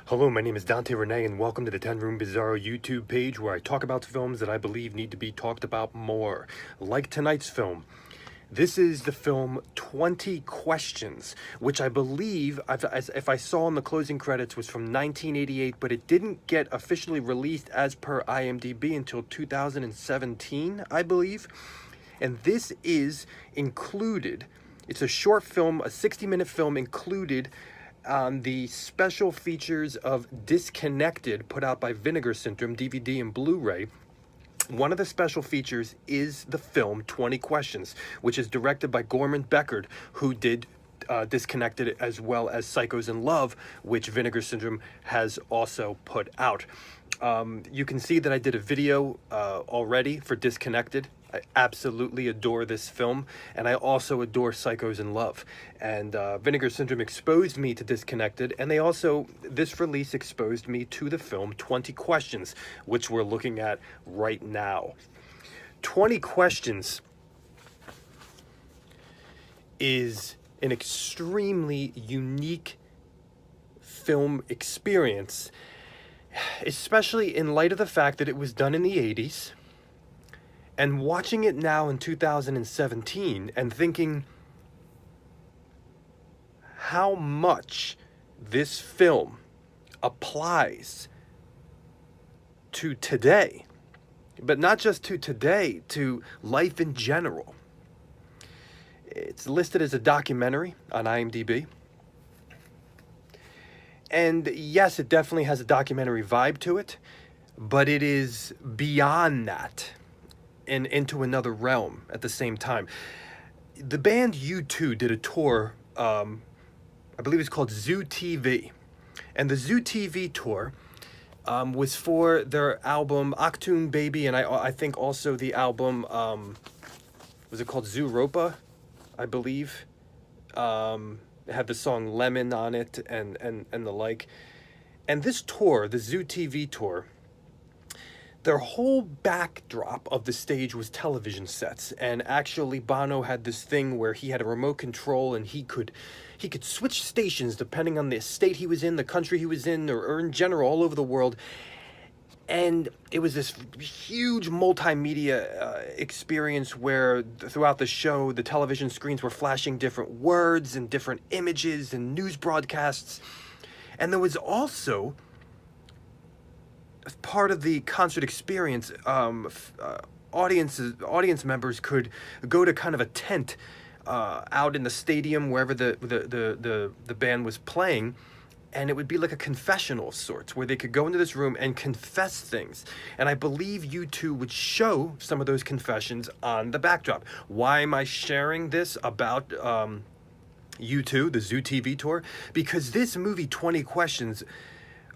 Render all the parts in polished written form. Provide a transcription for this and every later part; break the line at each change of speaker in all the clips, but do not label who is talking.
Hello, my name is Dante Renee, and welcome to the 10 Room Bizarro YouTube page where I talk about films that I believe need to be talked about more. Like tonight's film. This is the film 20 Questions, which I believe, if I saw in the closing credits, was from 1988, but it didn't get officially released as per IMDb until 2017, I believe. And this is included, it's a short film, a 60-minute film included on the special features of Disconnected, put out by Vinegar Syndrome, DVD and Blu-ray. One of the special features is the film 20 Questions, which is directed by Gorman, Bechard, who did Disconnected as well as Psychos in Love, which Vinegar Syndrome has also put out. You can see that I did a video already for Disconnected. I absolutely adore this film, and I also adore Psychos in Love. And Vinegar Syndrome exposed me to Disconnected, and this release exposed me to the film 20 Questions, which we're looking at right now. 20 Questions is an extremely unique film experience, especially in light of the fact that it was done in the 80s. And watching it now in 2017 and thinking how much this film applies to today, but not just to today, to life in general. It's listed as a documentary on IMDb. And yes, it definitely has a documentary vibe to it, but it is beyond that. And into another realm at the same time. The band U2 did a tour, I believe it's called Zoo TV. And the Zoo TV tour was for their album Achtung Baby, and I think also the album, was it called Zooropa, I believe? It had the song Lemon on it and the like. And this tour, the Zoo TV tour, their whole backdrop of the stage was television sets, and actually Bono had this thing where he had a remote control and he could switch stations depending on the state he was in, the country he was in, or in general all over the world. And it was this huge multimedia experience where throughout the show the television screens were flashing different words and different images and news broadcasts. And there was also, as part of the concert experience, audience members could go to kind of a tent out in the stadium wherever the band was playing, and it would be like a confessional of sorts where they could go into this room and confess things. And I believe U2 would show some of those confessions on the backdrop. Why am I sharing this about U2, the Zoo TV tour? Because this movie 20 Questions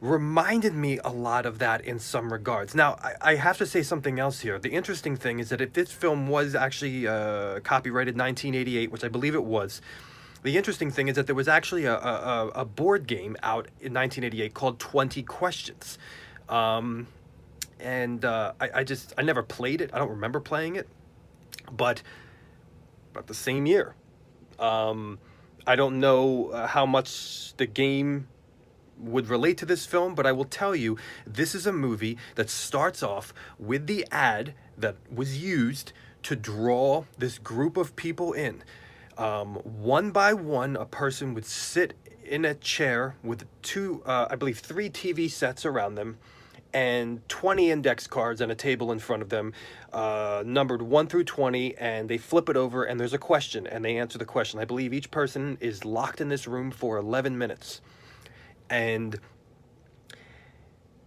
reminded me a lot of that in some regards. Now, I have to say something else here. The interesting thing is that if this film was actually copyrighted 1988, which I believe it was, the interesting thing is that there was actually a board game out in 1988 called 20 Questions. I never played it. I don't remember playing it. But about the same year. I don't know how much the game would relate to this film, but I will tell you, this is a movie that starts off with the ad that was used to draw this group of people in. One by one, a person would sit in a chair with I believe 3 TV sets around them and 20 index cards on a table in front of them, numbered 1 through 20, and they flip it over and there's a question and they answer the question. I believe each person is locked in this room for 11 minutes. And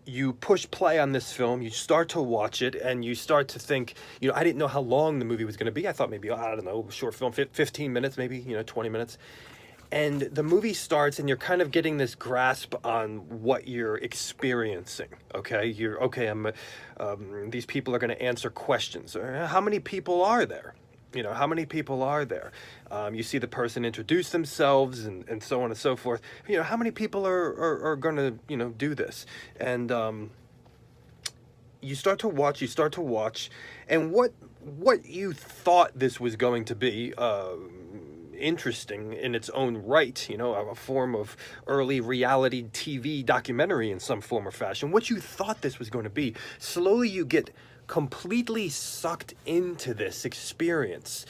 you push play on this film, you start to watch it, and you start to think, I didn't know how long the movie was going to be. I thought maybe, I don't know, short film, 15 minutes, maybe, 20 minutes. And the movie starts, and you're kind of getting this grasp on what you're experiencing, okay? These people are going to answer questions. How many people are there? How many people are there? You see the person introduce themselves and so on and so forth. How many people are going to, do this? And you start to watch, and what you thought this was going to be interesting in its own right, you know, a form of early reality TV documentary in some form or fashion. What you thought this was going to be, slowly you get completely sucked into this experience,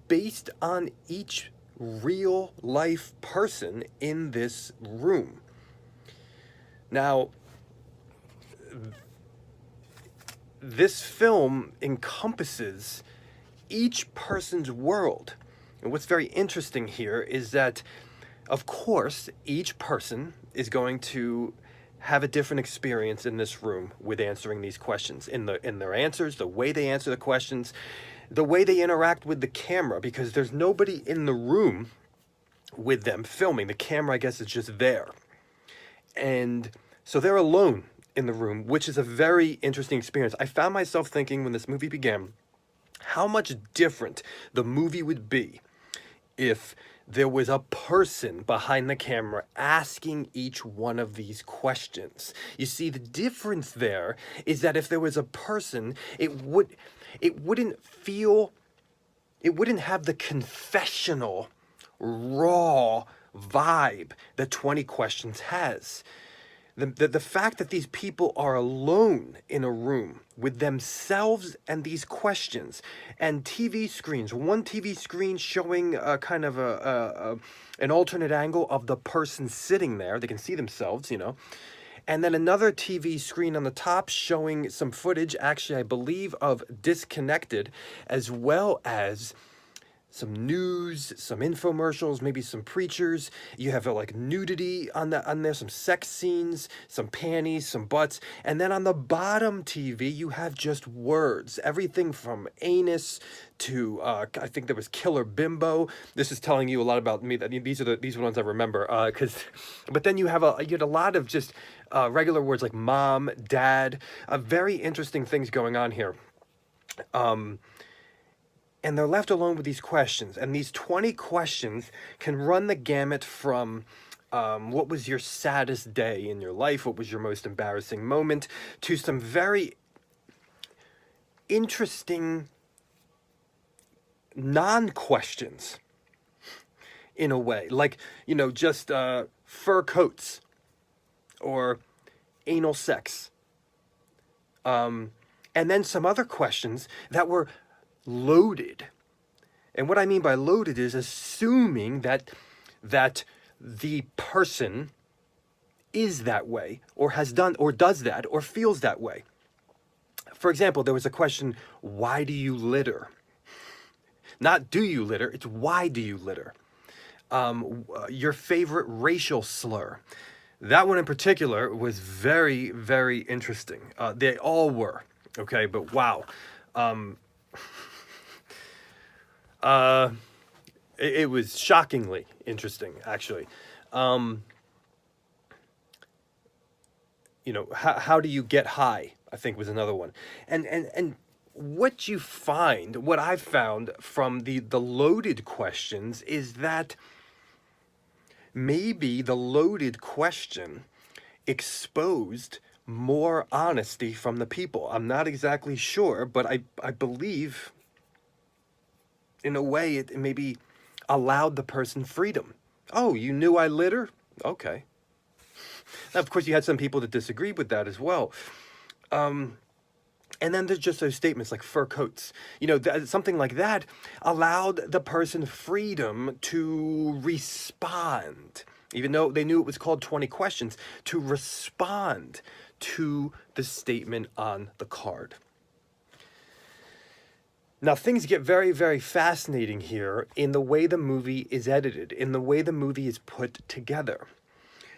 based on each real life person in this room. Now, this film encompasses each person's world. And what's very interesting here is that, of course, each person is going to have a different experience in this room with answering these questions. In their answers, the way they answer the questions, the way they interact with the camera, because there's nobody in the room with them filming. The camera, I guess, is just there. And so they're alone in the room, which is a very interesting experience. I found myself thinking when this movie began, how much different the movie would be if there was a person behind the camera asking each one of these questions. You see, the difference there is that if there was a person, it wouldn't have the confessional, raw vibe that 20 Questions has. The fact that these people are alone in a room with themselves and these questions, and TV screens, one TV screen showing kind of an alternate angle of the person sitting there. They can see themselves, you know. And then another TV screen on the top showing some footage, actually, I believe, of Disconnected, as well as some news, some infomercials, maybe some preachers. You have like nudity on there, some sex scenes, some panties, some butts. And then on the bottom TV, you have just words. Everything from anus to, I think there was Killer Bimbo. This is telling you a lot about me. These are the ones I remember. But then you had a lot of just regular words like mom, dad, very interesting things going on here. And they're left alone with these questions. And these 20 questions can run the gamut from what was your saddest day in your life, what was your most embarrassing moment, to some very interesting non-questions, in a way. Like, you know, just fur coats or anal sex. And then some other questions that were loaded. And what I mean by loaded is assuming that the person is that way, or has done, or does that, or feels that way. For example, there was a question, why do you litter? Not do you litter, it's why do you litter? Your favorite racial slur. That one in particular was very, very interesting. They all were, okay, but wow. It was shockingly interesting, actually. You know, how do you get high, I think was another one. And what I've found from the loaded questions is that maybe the loaded question exposed more honesty from the people. I'm not exactly sure, but I believe in a way it maybe allowed the person freedom. Oh, you knew I litter? Okay. Now, of course, you had some people that disagreed with that as well. And then there's just those statements like fur coats. You know, something like that allowed the person freedom to respond, even though they knew it was called 20 Questions, to respond to the statement on the card. Now, things get very, very fascinating here in the way the movie is edited, in the way the movie is put together.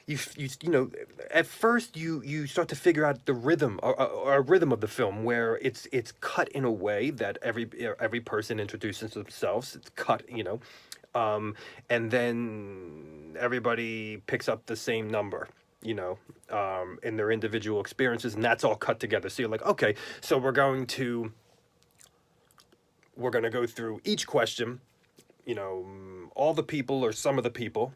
You know, at first you start to figure out the rhythm, or rhythm of the film, where it's cut in a way that every person introduces themselves. It's cut, you know, and then everybody picks up the same number, you know, in their individual experiences, and that's all cut together. So you're like, okay, so we're going to go through each question, you know, all the people or some of the people,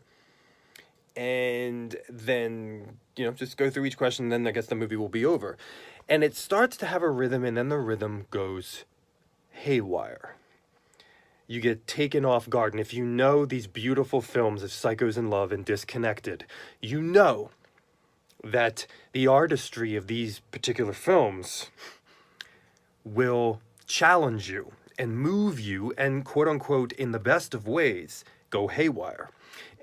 and then, you know, just go through each question, and then I guess the movie will be over. And it starts to have a rhythm, and then the rhythm goes haywire. you get taken off guard. And if you know these beautiful films of Psychos in Love and Disconnected, you know that the artistry of these particular films will challenge you and move you and, quote unquote, in the best of ways, go haywire.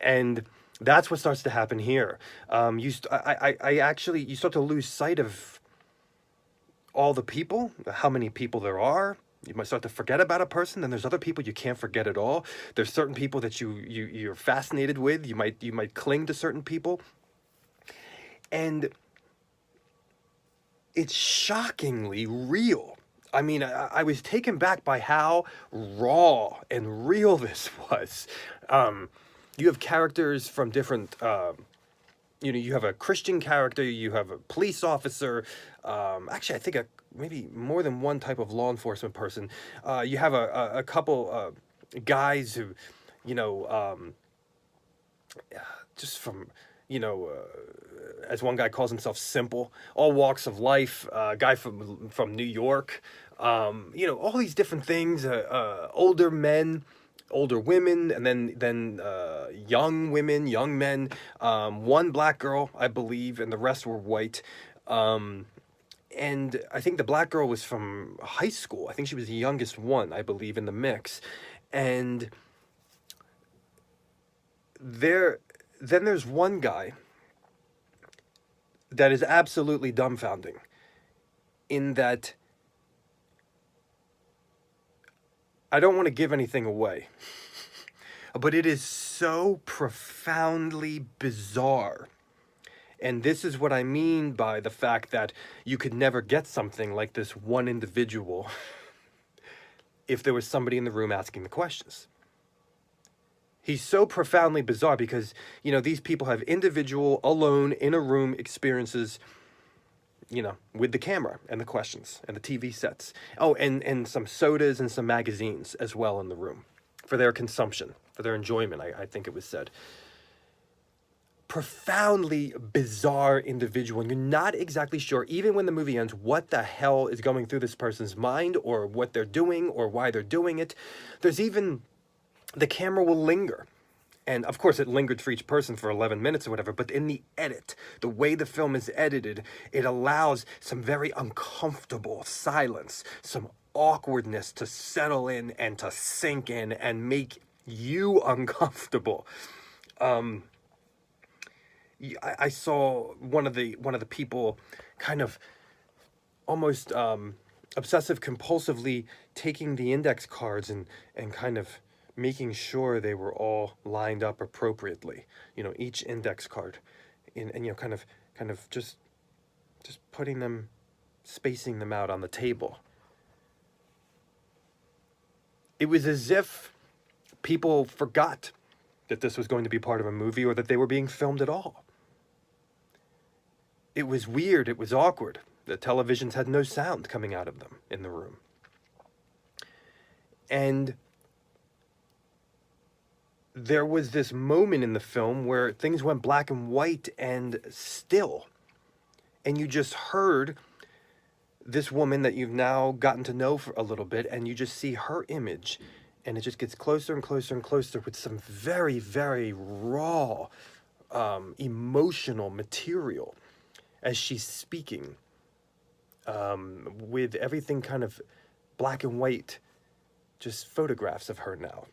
And that's what starts to happen here. You start to lose sight of all the people, how many people there are. You might start to forget about a person. Then there's other people you can't forget at all. There's certain people that you're fascinated with. You might cling to certain people, and it's shockingly real. I mean, I was taken back by how raw and real this was. You have characters from different. You have a Christian character, you have a police officer, actually, I think maybe more than one type of law enforcement person. You have a couple guys who, you know, just from, as one guy calls himself, simple, all walks of life, guy from New York, all these different things, older men, older women, and then young women, young men, one black girl, I believe, and the rest were white. And I think the black girl was from high school. I think she was the youngest one, I believe, in the mix. And then there's one guy that is absolutely dumbfounding, in that I don't want to give anything away, but it is so profoundly bizarre. And this is what I mean by the fact that you could never get something like this one individual if there was somebody in the room asking the questions. He's so profoundly bizarre because, these people have individual, alone, in a room experiences, with the camera and the questions and the TV sets. Oh, and some sodas and some magazines as well in the room for their consumption, for their enjoyment, I think it was said. Profoundly bizarre individual, and you're not exactly sure, even when the movie ends, what the hell is going through this person's mind, or what they're doing, or why they're doing it. There's even, the camera will linger. And of course, it lingered for each person for 11 minutes or whatever, but in the edit, the way the film is edited, it allows some very uncomfortable silence, some awkwardness to settle in and to sink in and make you uncomfortable. I saw one of the people kind of almost obsessive compulsively taking the index cards and kind of making sure they were all lined up appropriately. Each index card, and kind of just putting them, spacing them out on the table. It was as if people forgot that this was going to be part of a movie, or that they were being filmed at all. It was weird, it was awkward. The televisions had no sound coming out of them in the room. And there was this moment in the film where things went black and white and still. And you just heard this woman that you've now gotten to know for a little bit, and you just see her image, and it just gets closer and closer and closer with some very, very raw, emotional material as she's speaking, with everything kind of black and white, just photographs of her now.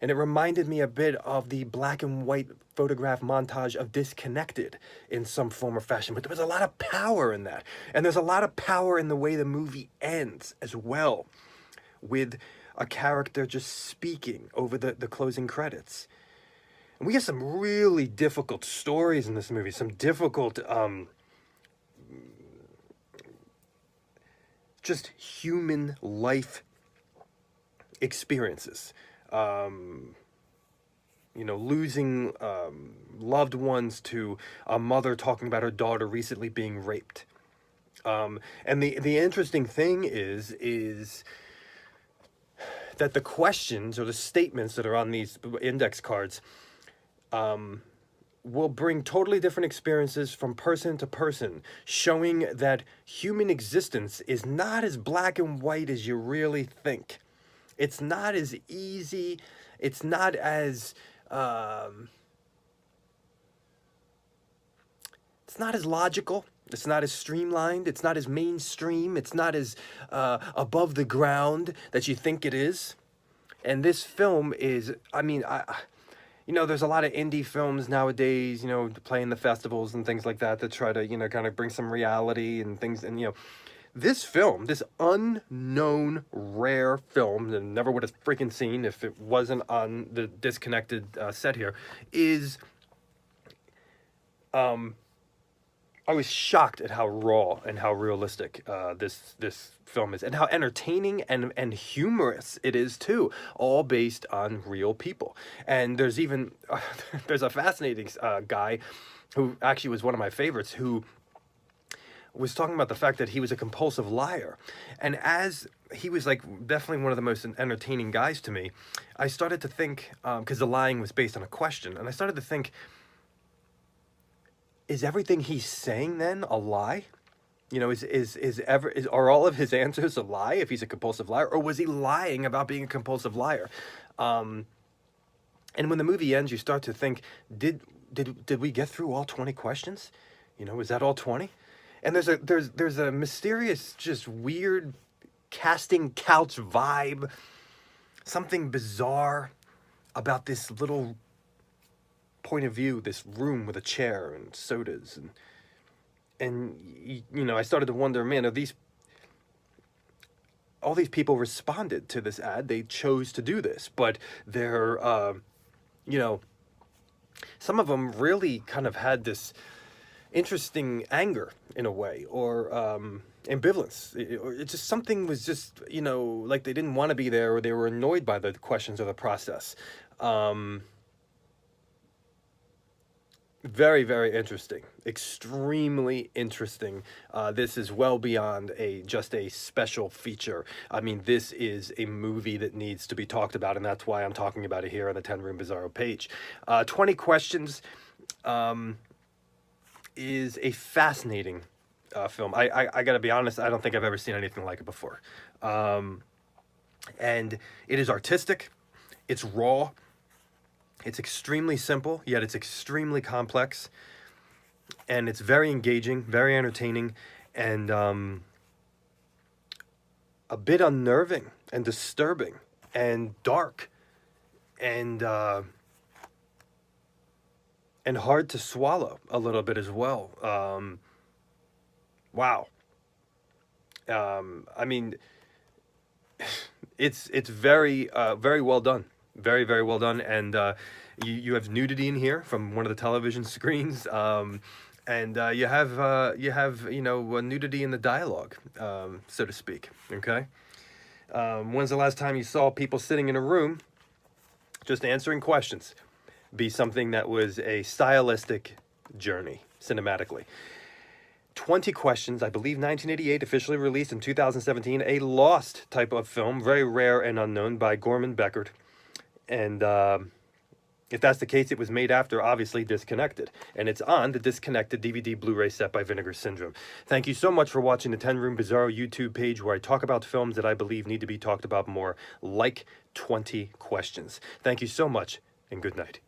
And it reminded me a bit of the black and white photograph montage of Disconnected in some form or fashion. But there was a lot of power in that. And there's a lot of power in the way the movie ends as well, with a character just speaking over the closing credits. And we have some really difficult stories in this movie, some difficult, just human life experiences. Losing loved ones, to a mother talking about her daughter recently being raped. And the interesting thing is that the questions or the statements that are on these index cards will bring totally different experiences from person to person, showing that human existence is not as black and white as you really think. It's not as easy. It's not as it's not as logical. It's not as streamlined. It's not as mainstream. It's not as above the ground that you think it is. And this film is, I mean, you know, there's a lot of indie films nowadays, you know, playing the festivals and things like that try to, you know, kind of bring some reality and things. And, you know, this film, this unknown, rare film that I never would have freaking seen if it wasn't on the Disconnected set here, is, I was shocked at how raw and how realistic this film is, and how entertaining and humorous it is too, all based on real people. And there's even there's a fascinating guy who actually was one of my favorites, who was talking about the fact that he was a compulsive liar. And as he was like definitely one of the most entertaining guys to me, I started to think, because the lying was based on a question, and I started to think, is everything he's saying then a lie? You know, are all of his answers a lie if he's a compulsive liar, or was he lying about being a compulsive liar? And when the movie ends, you start to think, did we get through all 20 questions? You know, is that all 20? And there's a mysterious, just weird casting couch vibe, something bizarre about this little point of view, this room with a chair and sodas, and you know, I started to wonder, man, all these people responded to this ad. They chose to do this, but they're you know, some of them really kind of had this interesting anger in a way, or ambivalence, or it just, something was just, you know, like they didn't want to be there, or they were annoyed by the questions or the process. Very, very interesting. Extremely interesting. This is well beyond just a special feature. I mean, this is a movie that needs to be talked about, and that's why I'm talking about it here on the 10 Room Bizarro page. 20 Questions is a fascinating film. I gotta be honest, I don't think I've ever seen anything like it before. And it is artistic. It's raw. It's extremely simple, yet it's extremely complex, and it's very engaging, very entertaining, and a bit unnerving and disturbing and dark and hard to swallow a little bit as well. Wow. I mean, it's very very well done. Very, very well done, and you have nudity in here from one of the television screens, and you have you know, nudity in the dialogue, so to speak. Okay, when's the last time you saw people sitting in a room just answering questions be something that was a stylistic journey cinematically? 20 Questions, I believe 1988, officially released in 2017, a lost type of film, very rare and unknown, by Gorman, Bechard. And if that's the case, it was made after, obviously, Disconnected. And it's on the Disconnected DVD Blu-ray set by Vinegar Syndrome. Thank you so much for watching the 10 Room Bizarro YouTube page, where I talk about films that I believe need to be talked about more, like 20 Questions. Thank you so much, and good night.